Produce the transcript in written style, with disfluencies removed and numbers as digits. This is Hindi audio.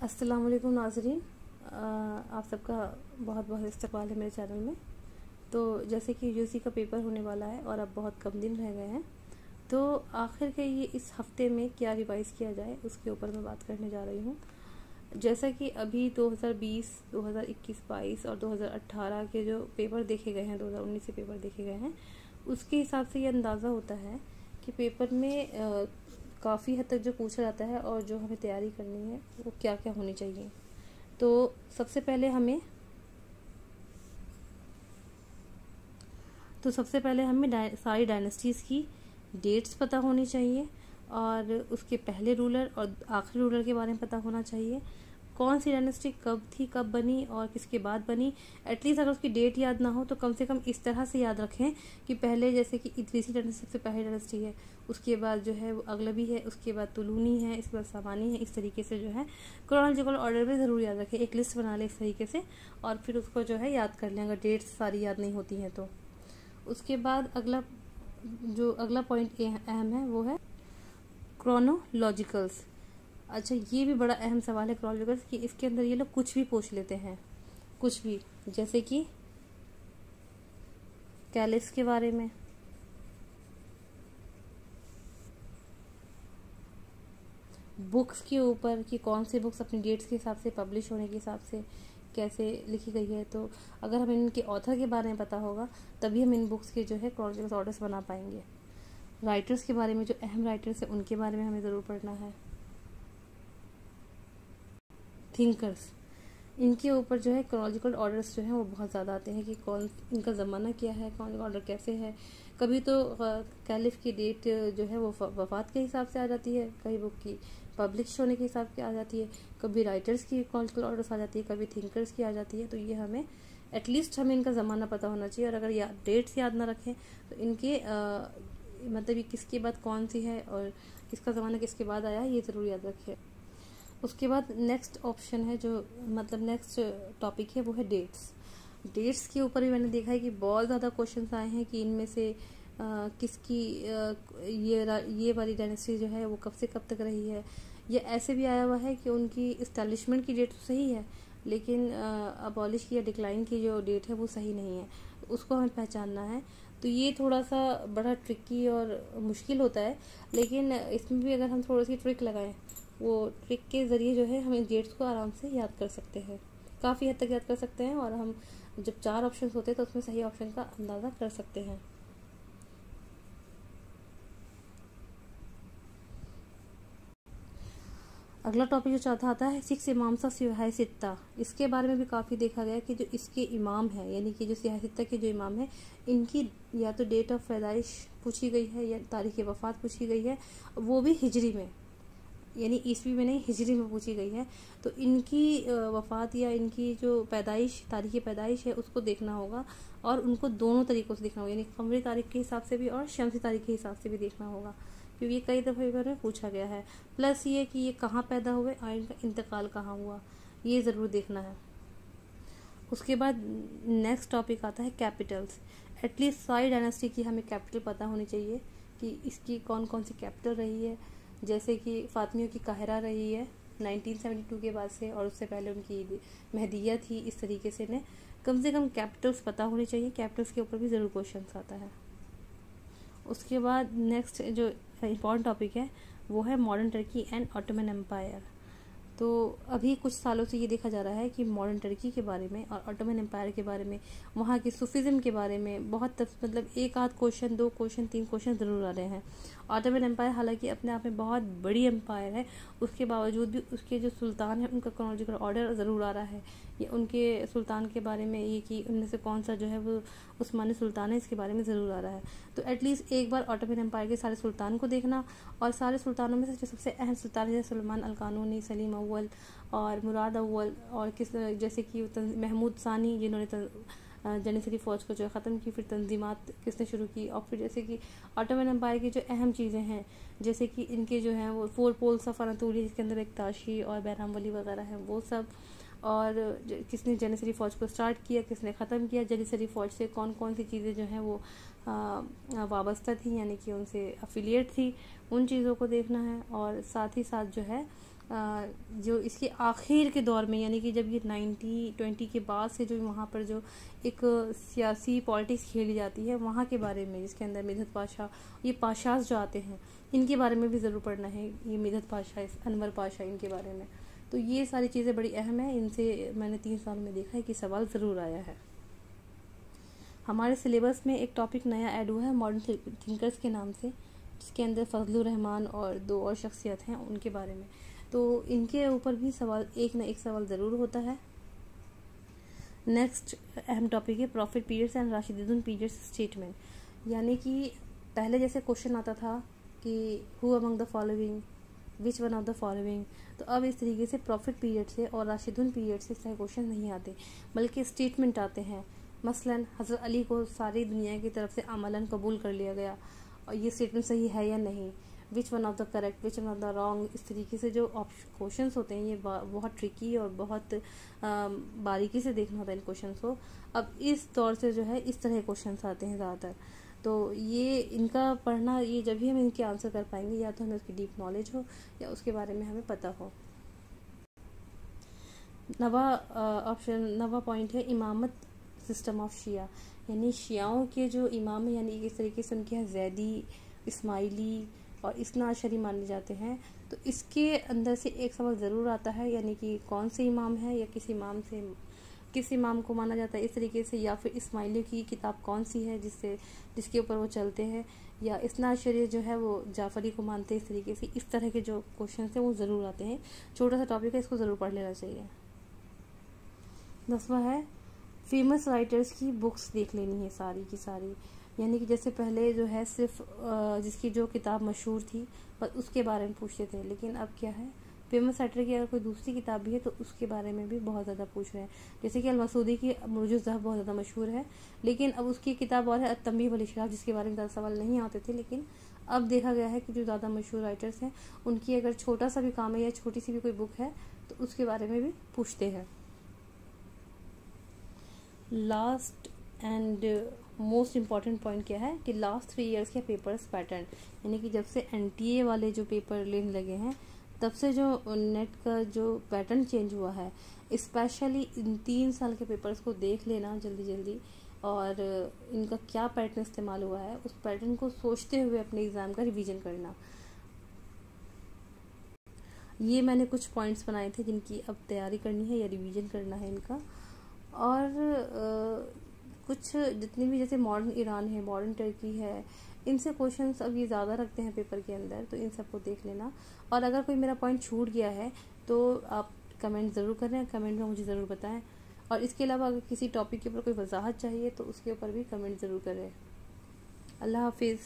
अस्सलाम वालेकुम नाज़रीन, आप सबका बहुत बहुत इस्तकबाल है मेरे चैनल में। तो जैसे कि यूजी का पेपर होने वाला है और अब बहुत कम दिन रह गए हैं, तो आखिर के ये इस हफ्ते में क्या रिवाइज़ किया जाए उसके ऊपर मैं बात करने जा रही हूँ। जैसा कि अभी 2020, 2021, 22 और 2018 के जो पेपर देखे गए हैं, 2019 से पेपर देखे गए हैं, उसके हिसाब से ये अंदाज़ा होता है कि पेपर में काफ़ी हद तक जो पूछा जाता है और जो हमें तैयारी करनी है वो क्या क्या होनी चाहिए। तो सबसे पहले हमें सारी डायनेस्टीज़ की डेट्स पता होनी चाहिए और उसके पहले रूलर और आखिरी रूलर के बारे में पता होना चाहिए। कौन सी डायनेस्टी कब थी, कब बनी और किसके बाद बनी। एटलीस्ट अगर उसकी डेट याद ना हो तो कम से कम इस तरह से याद रखें कि पहले, जैसे कि इद्रीसी डायनेस्टी सबसे पहली डायनेस्टी है, उसके बाद जो है वो अगलबी है, उसके बाद तुलूनी है, इसके बाद सामानी है। इस तरीके से जो है क्रोनोलॉजिकल ऑर्डर में ज़रूर याद रखें, एक लिस्ट बना लें इस तरीके से और फिर उसको जो है याद कर लें अगर डेट्स सारी याद नहीं होती हैं तो। उसके बाद अगला पॉइंट अहम है वो है क्रोनोलॉजिकल्स। अच्छा, ये भी बड़ा अहम सवाल है क्रोनोलॉजिकल्स कि इसके अंदर ये लोग कुछ भी पूछ लेते हैं, कुछ भी, जैसे कि कैलिफ्स के बारे में, बुक्स के ऊपर कि कौन सी बुक्स अपनी डेट्स के हिसाब से, पब्लिश होने के हिसाब से कैसे लिखी गई है। तो अगर हमें इनके ऑथर के बारे में पता होगा तभी हम इन बुक्स के जो है क्रोनोलॉजिकल ऑर्डर्स बना पाएंगे। राइटर्स के बारे में, जो अहम राइटर्स हैं उनके बारे में हमें ज़रूर पढ़ना है। थिंकर्स, इनके ऊपर जो है क्रोनोलॉजिकल ऑर्डर्स जो हैं वो बहुत ज़्यादा आते हैं कि कौन इनका ज़माना क्या है, क्रोनोलॉजिकल ऑर्डर कैसे है। कभी तो कैलिफ की डेट जो है वो वफ़ात के हिसाब से आ जाती है, कई बुक की पब्लिश होने के हिसाब से आ जाती है, कभी राइटर्स की क्रोनोलॉजिकल ऑर्डर्स आ जाती है, कभी थिंकर्स की आ जाती है। तो ये हमें एटलीस्ट हमें इनका ज़माना पता होना चाहिए। और अगर डेट्स याद ना रखें तो इनके मतलब ये किसके बाद कौन सी है और किसका ज़माना किसके बाद आया ये ज़रूर याद रखें। उसके बाद नेक्स्ट ऑप्शन है, जो मतलब नेक्स्ट टॉपिक है, वो है डेट्स। डेट्स के ऊपर भी मैंने देखा है कि बहुत ज़्यादा क्वेश्चंस आए हैं कि इनमें से किसकी ये वाली डायनेस्टी जो है वो कब से कब तक रही है। या ऐसे भी आया हुआ है कि उनकी इस्टेब्लिशमेंट की डेट तो सही है लेकिन अबॉलिश की या डिक्लाइन की जो डेट है वो सही नहीं है, उसको हमें पहचानना है। तो ये थोड़ा सा बड़ा ट्रिकी और मुश्किल होता है, लेकिन इसमें भी अगर हम थोड़ी सी ट्रिक लगाएं, वो ट्रिक के ज़रिए जो है हम इन डेट्स को आराम से याद कर सकते हैं, काफ़ी हद तक याद कर सकते हैं। और हम जब 4 ऑप्शन होते हैं तो उसमें सही ऑप्शन का अंदाज़ा कर सकते हैं। अगला टॉपिक जो चौथा आता है, 6 इमाम सा सियाह सित्ता। इसके बारे में भी काफ़ी देखा गया कि जो इसके इमाम हैं, यानी कि जो सियाह सित्ता के जो इमाम हैं, इनकी या तो डेट ऑफ पैदाइश पूछी गई है या तारीख़ वफ़ात पूछी गई है, वो भी हिजरी में, यानी ईस्वी में नहीं, हिजरी में पूछी गई है। तो इनकी वफ़ात या इनकी जो पैदाइश, तारीख़ पैदाइश है, उसको देखना होगा और उनको दोनों तरीक़ों से देखना होगा, यानी कमरी तारीख़ के हिसाब से भी और शमसी तारीख़ के हिसाब से भी देखना होगा, क्योंकि कई दफ़ा पेपर में पूछा गया है। प्लस ये कि ये कहाँ पैदा हुए और इनका इंतकाल कहाँ हुआ, ये ज़रूर देखना है। उसके बाद नेक्स्ट टॉपिक आता है कैपिटल्स। एटलीस्ट सारी डायनेस्टी की हमें कैपिटल पता होनी चाहिए कि इसकी कौन कौन सी कैपिटल रही है। जैसे कि फातिमियों की काहिरा रही है 1972 के बाद से, और उससे पहले उनकी महदिया थी। इस तरीके से ने कम कैपिटल्स पता होनी चाहिए। कैपिटल्स के ऊपर भी ज़रूर क्वेश्चन आता है। उसके बाद नेक्स्ट जो इम्पॉर्टेंट टॉपिक है वो है modern Turkey and Ottoman empire. तो अभी कुछ सालों से ये देखा जा रहा है कि मॉडर्न टर्की के बारे में और ऑटोमन एम्पायर के बारे में, वहाँ की सूफिज़्म के बारे में बहुत मतलब एक आध क्वेश्चन, 2 क्वेश्चन, 3 क्वेश्चन ज़रूर आ रहे हैं। ऑटोमन एम्पायर हालांकि अपने आप में बहुत बड़ी एम्पायर है, उसके बावजूद भी उसके जो सुल्तान है उनका क्रोनोलॉजिकल ऑर्डर ज़रूर आ रहा है। ये उनके सुल्तान के बारे में, ये कि उनमें से कौन सा जो है वो उस्मानी सुल्तान है, इसके बारे में ज़रूर आ रहा है। तो एटलीस्ट एक बार ऑटोमन एम्पायर के सारे सुल्तान को देखना, और सारे सुल्तानों में से जो सबसे अहम सुल्तान है, सुलेमान अल कानूनी, सलीम अव्वल और मुराद अव्वल, और जैसे कि महमूद सानी, जिन्होंने जनिसरी फ़ौज को जो ख़त्म की, फिर तंजीमात किसने शुरू की, और फिर जैसे कि ऑटोमन एम्पायर की जो अहम चीज़ें हैं, जैसे कि इनके जो हैं वो 4 पोल्स ऑफ अनातोलिया, जिसके अंदर एक ताशी और बैराम वली वगैरह है, वो सब, और किसने जनिसरी फ़ौज को स्टार्ट किया, किसने ख़त्म किया, जनिसरी फ़ौज से कौन कौन सी चीज़ें जो हैं वो वाबस्ता थी, यानी कि उनसे अफिलिएट थी, उन चीज़ों को देखना है। और साथ ही साथ जो है जो इसके आखिर के दौर में, यानी कि जब ये 1920 के बाद से जो वहाँ पर जो एक सियासी पॉलिटिक्स खेली जाती है वहाँ के बारे में, जिसके अंदर मिदहत पाशा, ये पाशास जो आते हैं इनके बारे में भी ज़रूर पढ़ना है, ये मिदहत पाशा, अनवर पाशा, इनके बारे में। तो ये सारी चीज़ें बड़ी अहम है, इनसे मैंने 3 साल में देखा है कि सवाल ज़रूर आया है। हमारे सिलेबस में एक टॉपिक नया ऐड हुआ है मॉडर्न थिंकर्स के नाम से, जिसके अंदर फजलुर रहमान और 2 और शख्सियत हैं उनके बारे में। तो इनके ऊपर भी सवाल, एक न एक सवाल ज़रूर होता है। नेक्स्ट अहम टॉपिक है prophet periods and Rashidun periods statement, यानी कि पहले जैसे क्वेश्चन आता था कि who among the following, which one of the following, तो अब इस तरीके से प्रॉफिट पीरियड से और राशिदुन पीरियड से इस तरह क्वेश्चन नहीं आते, बल्कि स्टेटमेंट आते हैं। मसलन हज़रत अली को सारी दुनिया की तरफ से अमलन कबूल कर लिया गया, और ये स्टेटमेंट सही है या नहीं, विच one of the correct, which one of the wrong, इस तरीके से जो क्वेश्चन होते हैं ये बहुत ट्रिकी और बहुत बारीकी से देखना होता है इन क्वेश्चन को। अब इस दौर से जो है इस तरह क्वेश्चन आते हैं ज़्यादातर, तो ये इनका पढ़ना, ये जब भी हम इनके आंसर कर पाएंगे, या तो हमें उसकी डीप नॉलेज हो या उसके बारे में हमें पता हो। नवा पॉइंट है इमामत सिस्टम ऑफ शिया, यानी शियाओं के जो इमाम है, यानी इस तरीके से उनके यहाँ जैदी, इस्माइली और इस्ना अशरी माने जाते हैं। तो इसके अंदर से एक सवाल ज़रूर आता है, यानी कि कौन से इमाम है, या किस इमाम को माना जाता है इस तरीके से, या फिर इस्माइली की किताब कौन सी है जिसके ऊपर वो चलते हैं, या इस्ना अशरी जो है वो जाफरी को मानते हैं, इस तरीके से। इस तरह के जो क्वेश्चन हैं वो ज़रूर आते हैं। छोटा सा टॉपिक है, इसको ज़रूर पढ़ लेना चाहिए। 10वां है फेमस राइटर्स की बुक्स देख लेनी है सारी की सारी, यानी कि जैसे पहले जो है सिर्फ जिसकी जो किताब मशहूर थी बस उसके बारे में पूछते थे, लेकिन अब क्या है, फेमस राइटर की अगर कोई दूसरी किताब भी है तो उसके बारे में भी बहुत ज़्यादा पूछ रहे हैं। जैसे कि अल-मसूदी की मुर्जुज़ ज़हब बहुत ज़्यादा मशहूर है, लेकिन अब उसकी किताब और है अत-तंबीह वल इशराफ, जिसके बारे में ज़्यादा सवाल नहीं आते थे, लेकिन अब देखा गया है कि जो ज़्यादा मशहूर राइटर्स हैं उनकी अगर छोटा सा भी काम है या छोटी सी भी कोई बुक है तो उसके बारे में भी पूछते हैं। Last and most important point क्या है कि लास्ट 3 ईयर्स के पेपर्स पैटर्न, यानी कि जब से NTA वाले जो पेपर लेने लगे हैं तब से जो नेट का जो पैटर्न चेंज हुआ है, स्पेशली इन 3 साल के पेपर्स को देख लेना जल्दी, और इनका क्या पैटर्न इस्तेमाल हुआ है उस पैटर्न को सोचते हुए अपने एग्ज़ाम का रिवीजन करना। ये मैंने कुछ पॉइंट्स बनाए थे जिनकी अब तैयारी करनी है या रिवीजन करना है इनका। और कुछ जितने भी जैसे मॉडर्न ईरान है, मॉडर्न टर्की है, इनसे क्वेश्चंस अब ये ज़्यादा रखते हैं पेपर के अंदर, तो इन सबको देख लेना। और अगर कोई मेरा पॉइंट छूट गया है तो आप कमेंट ज़रूर करें, कमेंट में मुझे ज़रूर बताएं। और इसके अलावा अगर किसी टॉपिक के ऊपर कोई वजाहत चाहिए तो उसके ऊपर भी कमेंट ज़रूर करें। अल्लाह हाफिज़।